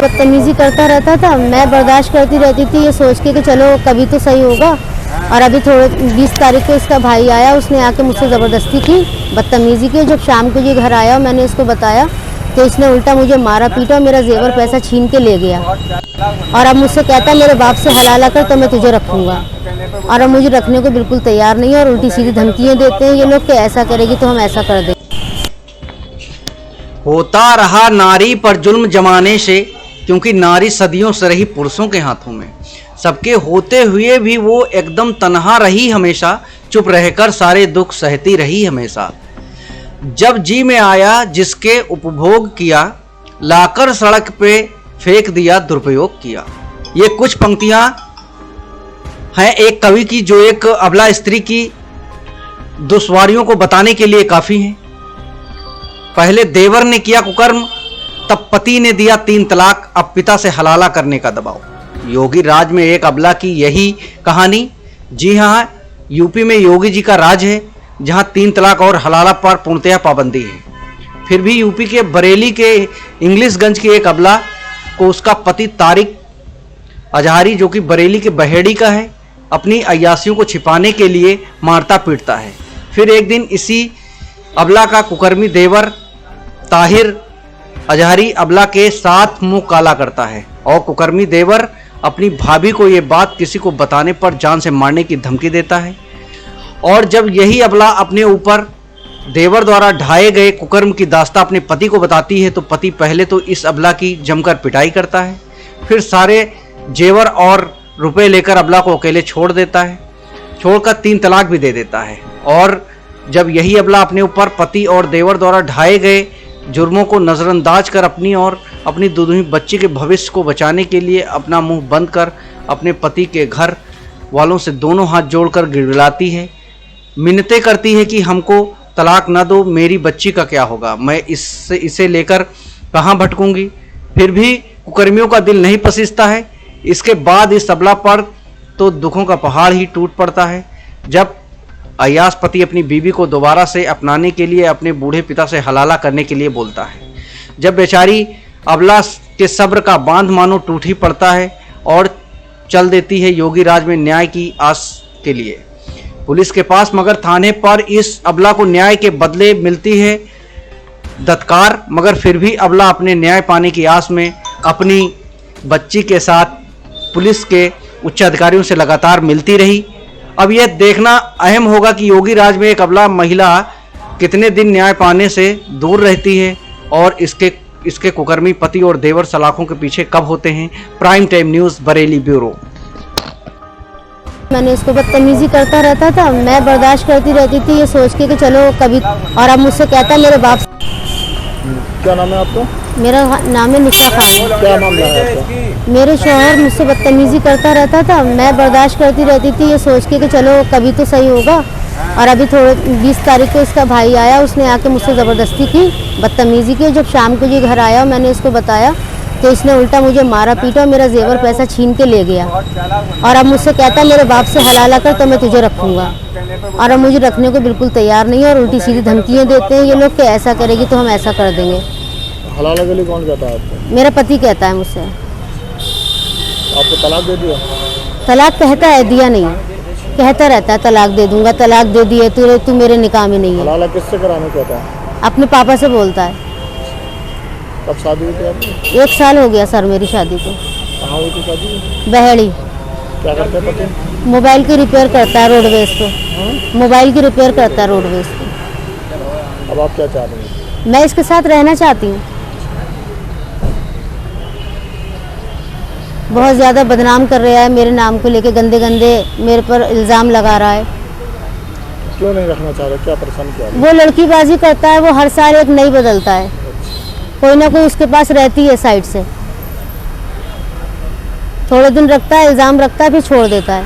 बदतमीजी करता रहता था। मैं बर्दाश्त करती रहती थी, ये सोच के कि चलो कभी तो सही होगा। और अभी थोड़े 20 तारीख को इसका भाई आया, उसने आके मुझसे ज़बरदस्ती की, बदतमीजी की। जब शाम को ये घर आया, मैंने इसको बताया तो इसने उल्टा मुझे मारा पीटा, मेरा जेवर पैसा छीन के ले गया। और अब मुझसे कहता है मेरे बाप से हलाला कर तो मैं तुझे रखूँगा। और अब मुझे रखने को बिल्कुल तैयार नहीं है और उल्टी सीधी धमकियाँ देते हैं ये लोग कि ऐसा करेगी तो हम ऐसा कर देंगे। होता रहा नारी पर जुल्म जमाने से, क्योंकि नारी सदियों से रही पुरुषों के हाथों में। सबके होते हुए भी वो एकदम तन्हा रही हमेशा, चुप रहकर सारे दुख सहती रही हमेशा। जब जी में आया जिसके उपभोग किया, लाकर सड़क पे फेंक दिया दुरुपयोग किया। ये कुछ पंक्तियां हैं एक कवि की, जो एक अबला स्त्री की दुश्वारियों को बताने के लिए काफी हैं। पहले देवर ने किया कुकर्म, तब पति ने दिया 3 तलाक, अब पिता से हलाला करने का दबाव। योगी राज में एक अबला की यही कहानी। जी हाँ, यूपी में योगी जी का राज है, जहां 3 तलाक और हलाला पर पूर्णतया पाबंदी है। फिर भी यूपी के बरेली के इंग्लिशगंज की एक अबला को उसका पति तारिक अजहारी, जो कि बरेली के बहेड़ी का है, अपनी अय्यासियों को छिपाने के लिए मारता पीटता है। फिर एक दिन इसी अबला का कुकर्मी देवर ताहिर अजहारी अबला के साथ मुंह काला करता है और कुकर्मी देवर अपनी भाभी को ये बात किसी को बताने पर जान से मारने की धमकी देता है। और जब यही अबला अपने ऊपर देवर द्वारा ढाए गए कुकर्म की दास्तां अपने पति को बताती है, तो पति पहले तो इस अबला की जमकर पिटाई करता है, फिर सारे जेवर और रुपए लेकर अबला को अकेले छोड़ देता है, छोड़कर 3 तलाक भी दे देता है। और जब यही अबला अपने ऊपर पति और देवर द्वारा ढाए गए जुर्मों को नज़रअंदाज कर अपनी और अपनी दूल्ही बच्ची के भविष्य को बचाने के लिए अपना मुंह बंद कर अपने पति के घर वालों से दोनों हाथ जोड़कर गिड़गिड़ाती है, मिन्नतें करती है कि हमको तलाक न दो, मेरी बच्ची का क्या होगा, मैं इसे लेकर कहाँ भटकूंगी। फिर भी कुकर्मियों का दिल नहीं पसीजता है। इसके बाद इस अबला पर तो दुखों का पहाड़ ही टूट पड़ता है, जब अय्यास पति अपनी बीवी को दोबारा से अपनाने के लिए अपने बूढ़े पिता से हलाला करने के लिए बोलता है। जब बेचारी अबला के सब्र का बांध मानो टूट ही पड़ता है और चल देती है योगी राज में न्याय की आस के लिए पुलिस के पास, मगर थाने पर इस अबला को न्याय के बदले मिलती है दत्कार। मगर फिर भी अबला अपने न्याय पाने की आस में अपनी बच्ची के साथ पुलिस के उच्च अधिकारियों से लगातार मिलती रही। अब यह देखना अहम होगा कि योगी राज में एक अबला महिला कितने दिन न्याय पाने से दूर रहती है और इसके कुकर्मी पति और देवर सलाखों के पीछे कब होते हैं। Prime time news Bareilly bureau. मैंने इसको बदतमीजी करता रहता था, मैं बर्दाश्त करती रहती थी, ये सोच के कि चलो कभी। और अब मुझसे कहता है मेरे बाप। क्या नाम है आपका? मेरा नाम है निशा खान। क्या मामला है आपका? मेरे शौहर मुझसे बदतमीजी करता रहता था, मैं बर्दाश्त करती रहती थी, ये सोच के कि चलो कभी तो सही होगा। और अभी थोड़े 20 तारीख को इसका भाई आया, उसने आके मुझसे ज़बरदस्ती की, बदतमीजी की। जब शाम को ये घर आया, मैंने इसको बताया तो इसने उल्टा मुझे मारा पीटा, मेरा जेवर पैसा छीन के ले गया। और अब मुझसे कहता है मेरे बाप से हलाला कर तो मैं तुझे रखूँगा। और अब मुझे रखने को बिल्कुल तैयार नहीं है और उल्टी सीधी धमकियाँ देते हैं ये लोग कि ऐसा करेगी तो हम ऐसा कर देंगे। हलाला के लिए कौन कहता है आपको? मेरा पति कहता है मुझसे। आपको तलाक दे दिया? तलाक कहता है, दिया नहीं, कहता रहता है तलाक दे दूंगा, तलाक दे दिए, तू मेरे निकाह में नहीं है। हलाला किससे कराने कहता है? अपने पापा से बोलता है। कब शादी हुई थी आपकी? 1 साल हो गया सर मेरी शादी को। कहाँ हुई थी शादी? बहेड़ी। क्या करते हैं पति? मोबाइल की रिपेयर करता है रोडवेज पे। मोबाइल की रिपेयर करता है रोडवेज पे। अब आप क्या चाह रहे हैं? मैं इसके साथ रहना चाहती हूँ। बहुत ज़्यादा बदनाम कर रहा है मेरे नाम को लेके, गंदे गंदे मेरे पर इल्ज़ाम लगा रहा है। क्यों नहीं रखना चाह रहे? क्या परेशान किया? वो लड़कीबाजी करता है, वो हर साल एक नई बदलता है, कोई ना कोई उसके पास रहती है साइड से। थोड़े दिन रखता है, इल्ज़ाम रखता है, फिर छोड़ देता है।